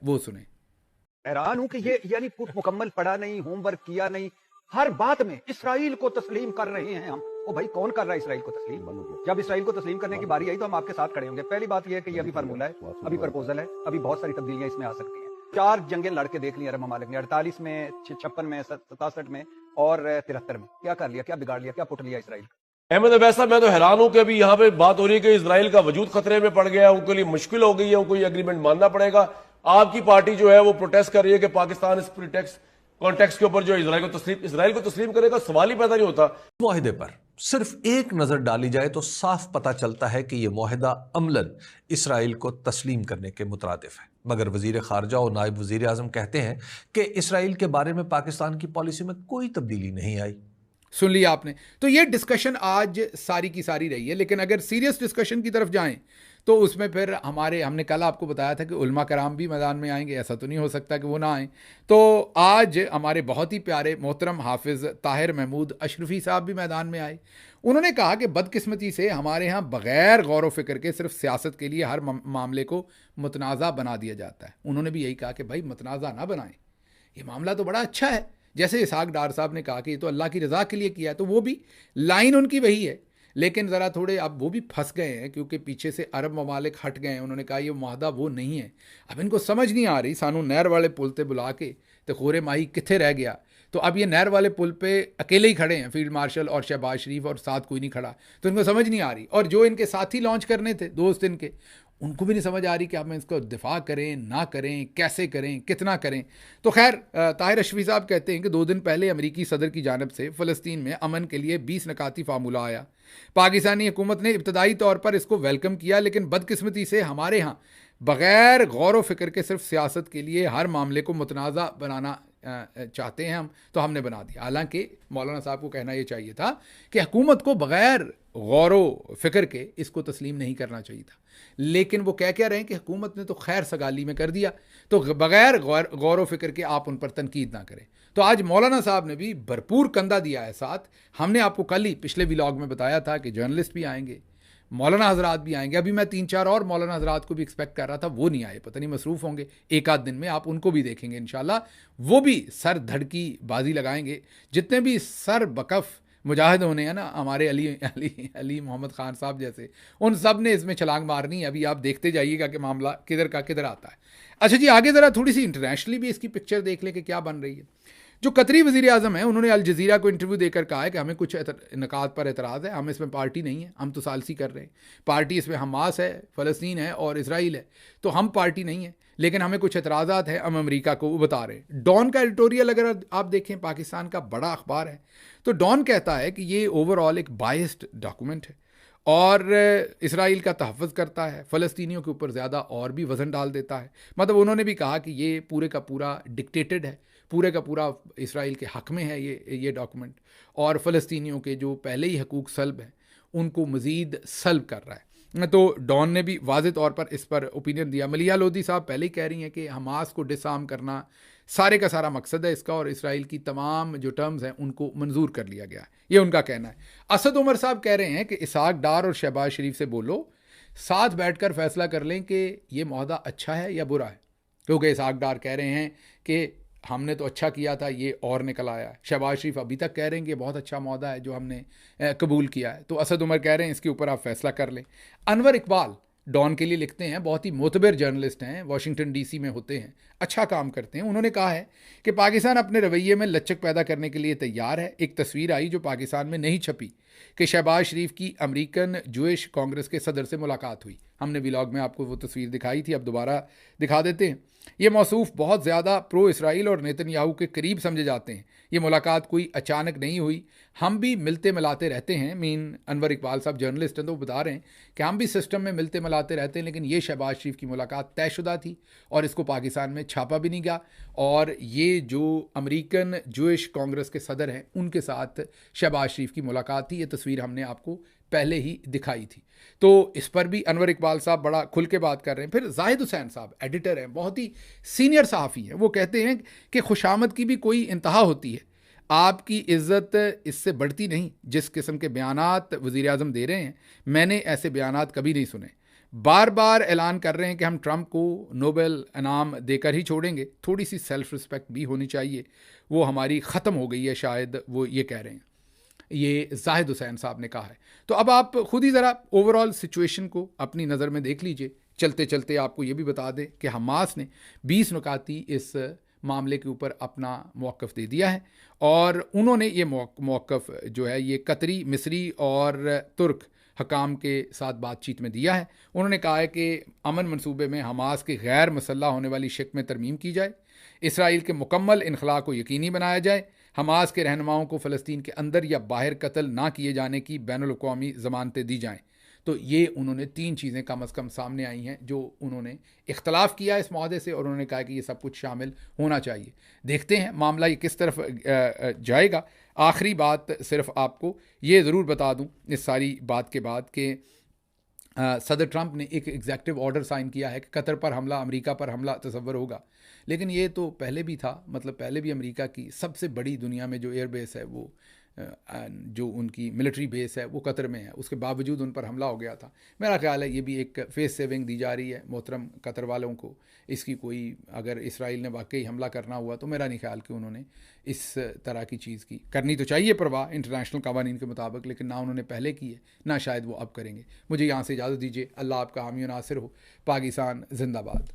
वो सुने। हैरान हूं कि ये यानी कुछ मुकम्मल पढ़ा नहीं, होमवर्क किया नहीं, हर बात में इसराइल को तस्लीम कर रहे हैं हम। ओ भाई, कौन कर रहा है इसराइल को तस्लीम? जब इसराइल को तस्लीम करने की बारी आई तो हम आपके साथ खड़े होंगे। पहली बात यह है कि ये अभी फार्मूला है, अभी प्रपोजल है, अभी बहुत सारी तब्दीलियां इसमें आ सकती हैं। 4 जंगें लड़के देख ली अरब ममालिक ने, 48 में, 56 में, 67 में और 73 में। क्या कर लिया, क्या बिगाड़ लिया, क्या पुट लिया इसराइल? अहमद अवैसा, मैं तो हैरान हूं कि अभी यहाँ पे बात हो रही है कि इसराइल का वजूद खतरे में पड़ गया है, उनके लिए मुश्किल हो गई है, उनको ये एग्रीमेंट मानना पड़ेगा। आपकी पार्टी जो है वो प्रोटेस्ट कर रही है कि पाकिस्तान इस प्रीटेक्स्ट कॉन्टेक्स्ट के ऊपर जो इसराइल को तस्लीम करेगा, सवाल ही पैदा नहीं होता। मुआहिदे पर सिर्फ एक नजर डाली जाए तो साफ पता चलता है कि यह मुआहिदा अमलन इसराइल को तस्लीम करने के मुतरादिफ है, मगर वजीर खारजा और नायब वजीर आजम कहते हैं कि इसराइल के बारे में पाकिस्तान की पॉलिसी में कोई तब्दीली नहीं आई। सुन लिया आपने। तो ये डिस्कशन आज सारी की सारी रही है, लेकिन अगर सीरियस डिस्कशन की तरफ जाएं तो उसमें फिर हमने कल आपको बताया था कि उलमा कराम भी मैदान में आएंगे, ऐसा तो नहीं हो सकता कि वो ना आए। तो आज हमारे बहुत ही प्यारे मोहतरम हाफिज़ ताहिर महमूद अशरफी साहब भी मैदान में आए। उन्होंने कहा कि बदकिस्मती से हमारे यहाँ बग़ैर गौर व फिक्र के सिर्फ सियासत के लिए हर मामले को मुतनाज़ा बना दिया जाता है। उन्होंने भी यही कहा कि भाई मुतनाज़ा ना बनाएं, ये मामला तो बड़ा अच्छा है। जैसे इसहाक डार साहब ने कहा कि ये तो अल्लाह की रज़ा के लिए किया है, तो वो भी लाइन उनकी वही है, लेकिन ज़रा थोड़े अब वो भी फंस गए हैं क्योंकि पीछे से अरब ममालिक हट गए हैं। उन्होंने कहा ये मुआहदा वो नहीं है। अब इनको समझ नहीं आ रही, सानू नहर वाले पुल पे बुला के तो खोरे माही किथे रह गया। तो अब ये नहर वाले पुल पे अकेले ही खड़े हैं, फील्ड मार्शल और शहबाज शरीफ, और साथ कोई नहीं खड़ा, तो इनको समझ नहीं आ रही। और जो इनके साथी लॉन्च करने थे दोस्त इनके, उनको भी नहीं समझ आ रही कि हम इसको दिफा करें ना करें, कैसे करें, कितना करें। तो खैर, ताहिर अशरफी साहब कहते हैं कि 2 दिन पहले अमरीकी सदर की जानिब से फ़लस्तीन में अमन के लिए 20 नकाती फार्मूला आया। पाकिस्तानी हुकूमत ने इब्तदाई तौर पर इसको वेलकम किया, लेकिन बदकिस्मती से हमारे यहाँ बग़ैर गौर व फिक्र के सिर्फ सियासत के लिए हर मामले को मुतनाज़ा बनाना चाहते हैं हम, तो हमने बना दिया। हालांकि मौलाना साहब को कहना ये चाहिए था कि हुकूमत को बग़ैर गौर व फिक्र के इसको तस्लीम नहीं करना चाहिए था, लेकिन वो कह रहे हैं कि हुकूमत ने तो खैर सगाली में कर दिया, तो बग़ैर गौर व फिक्र के आप उन पर तनकीद ना करें। तो आज मौलाना साहब ने भी भरपूर कंधा दिया है साथ। हमने आपको कल ही पिछले व्लॉग में बताया था कि जर्नलिस्ट भी आएंगे, मौलाना हजरात भी आएंगे। अभी मैं 3-4 और मौलाना हजरात को भी एक्सपेक्ट कर रहा था, वो नहीं आए, पता नहीं मसरूफ़ होंगे। एक आध दिन में आप उनको भी देखेंगे इंशाल्लाह। वो भी सर धड़की बाजी लगाएंगे। जितने भी सर बकफ मुजाहिद होने हैं ना, हमारे अली मोहम्मद ख़ान साहब जैसे, उन सब ने इसमें छलांग मारनी। अभी आप देखते जाइएगा कि मामला किधर का किधर आता है। अच्छा जी, आगे ज़रा थोड़ी सी इंटरनेशनली भी इसकी पिक्चर देख लें कि क्या बन रही है। जो कतरी वज़ीर आज़म है, उन्होंने अल जज़ीरा को इंटरव्यू देकर कहा है कि हमें कुछ नकात पर एतराज़ है, हम इसमें पार्टी नहीं है, हम तो सालसी कर रहे हैं। पार्टी इसमें हमास है, फ़लस्तीन है और इसराइल है, तो हम पार्टी नहीं है, लेकिन हमें कुछ एतराज़ात हैं, हम अमेरिका को बता रहे हैं। डॉन का एडिटोरियल अगर आप देखें, पाकिस्तान का बड़ा अखबार है, तो डॉन कहता है कि ये ओवरऑल एक बायस्ड डॉक्यूमेंट है और इसराइल का तहफ़्फ़ुज़ करता है, फ़लस्तीनियों के ऊपर ज़्यादा और भी वज़न डाल देता है। मतलब उन्होंने भी कहा कि ये पूरे का पूरा डिक्टेटेड है, पूरे का पूरा इसराइल के हक़ में है ये डॉक्यूमेंट, और फ़लस्तीनियों के जो पहले ही हकूक़ सल्ब हैं उनको मज़ीद सल्ब कर रहा है। तो डॉन ने भी वाज़ेह तौर पर इस पर ओपिनियन दिया। मलिया लोधी साहब पहले ही कह रही हैं कि हमास को डिसआर्म करना सारे का सारा मकसद है इसका, और इसराइल की तमाम जो टर्म्स हैं उनको मंजूर कर लिया गया है, ये उनका कहना है। असद उमर साहब कह रहे हैं कि इसहाक डार और शहबाज शरीफ से बोलो, साथ बैठकर फैसला कर लें कि ये मुआहदा अच्छा है या बुरा है, क्योंकि इसहाक डार कह रहे हैं कि हमने तो अच्छा किया था, ये और निकल आया है। शहबाज शरीफ अभी तक कह रहे हैं कि बहुत अच्छा मुआहदा है जो हमने कबूल किया है। तो असद उमर कह रहे हैं इसके ऊपर आप फैसला कर लें। अनवर इकबाल डॉन के लिए लिखते हैं, बहुत ही मोतबर जर्नलिस्ट हैं, वाशिंगटन डीसी में होते हैं, अच्छा काम करते हैं। उन्होंने कहा है कि पाकिस्तान अपने रवैये में लचक पैदा करने के लिए तैयार है। एक तस्वीर आई जो पाकिस्तान में नहीं छपी कि शहबाज शरीफ की अमेरिकन जूइश कांग्रेस के सदर से मुलाकात हुई। हमने व्लॉग में आपको वो तस्वीर दिखाई थी, अब दोबारा दिखा देते हैं। ये मौसूफ बहुत ज़्यादा प्रो इसराइल और नेतन्याहू के करीब समझे जाते हैं। ये मुलाकात कोई अचानक नहीं हुई, हम भी मिलते मिलाते रहते हैं। अनवर इकबाल साहब जर्नलिस्ट हैं, तो वो बता रहे हैं कि हम भी सिस्टम में मिलते मिलाते रहते हैं, लेकिन ये शहबाज शरीफ की मुलाकात तयशुदा थी और इसको पाकिस्तान में छापा भी नहीं गया। और ये जो अमेरिकन जूइश कांग्रेस के सदर हैं उनके साथ शहबाज शरीफ की मुलाकात थी, ये तस्वीर हमने आपको पहले ही दिखाई थी। तो इस पर भी अनवर इकबाल साहब बड़ा खुल के बात कर रहे हैं। फिर जाहिद हुसैन साहब एडिटर हैं, बहुत ही सीनियर सहाफ़ी हैं, वो कहते हैं कि खुशामद की भी कोई इंतहा होती है, आपकी इज़्ज़त इससे बढ़ती नहीं। जिस किस्म के बयानात वज़ीर आज़म दे रहे हैं, मैंने ऐसे बयानात कभी नहीं सुने। बार बार ऐलान कर रहे हैं कि हम ट्रंप को नोबेल इनाम देकर ही छोड़ेंगे। थोड़ी सी सेल्फ रिस्पेक्ट भी होनी चाहिए, वो हमारी ख़त्म हो गई है शायद, वो ये कह रहे हैं। ये जाहिद हुसैन साहब ने कहा है। तो अब आप खुद ही ज़रा ओवरऑल सिचुएशन को अपनी नज़र में देख लीजिए। चलते चलते आपको ये भी बता दें कि हमास ने 20 नुकाती इस मामले के ऊपर अपना मौक़िफ़ दे दिया है, और उन्होंने ये मौक़िफ़ जो है ये कतरी, मिस्री और तुर्क हकाम के साथ बातचीत में दिया है। उन्होंने कहा है कि अमन मंसूबे में हमास की गैर मुसल्लह होने वाली शिक में तरमीम की जाए, इसराइल के मुकम्मल इनखला को यकीनी बनाया जाए, हमास के रहनुमाओं को फ़लस्तीन के अंदर या बाहर कत्ल ना किए जाने की बैनुल अक़वामी ज़मानतें दी जाएँ। तो ये उन्होंने 3 चीज़ें कम अज़ कम सामने आई हैं जो उन्होंने इख्तलाफ किया इस मुआहदे से, और उन्होंने कहा कि ये सब कुछ शामिल होना चाहिए। देखते हैं मामला ये किस तरफ जाएगा। आखिरी बात सिर्फ आपको ये ज़रूर बता दूं इस सारी बात के बाद कि सदर ट्रंप ने एक एग्जेक्टिव ऑर्डर साइन किया है कि कतर पर हमला, अमेरिका पर हमला तसव्वुर होगा, लेकिन ये तो पहले भी था। मतलब पहले भी अमेरिका की सबसे बड़ी दुनिया में जो एयरबेस है, वो जो उनकी मिलिट्री बेस है वो कतर में है, उसके बावजूद उन पर हमला हो गया था। मेरा ख्याल है ये भी एक फेस सेविंग दी जा रही है मोहतरम कतर वालों को। इसकी कोई, अगर इसराइल ने वाकई हमला करना हुआ तो मेरा नहीं ख्याल कि उन्होंने इस तरह की चीज़ की करनी तो चाहिए परवाह इंटरनेशनल कवानीन के मुताबिक, लेकिन ना उन्होंने पहले की है, ना शायद वो अब करेंगे। मुझे यहाँ से इजाज़त दीजिए। अल्लाह आपका हामी और नासिर हो। पाकिस्तान जिंदाबाद।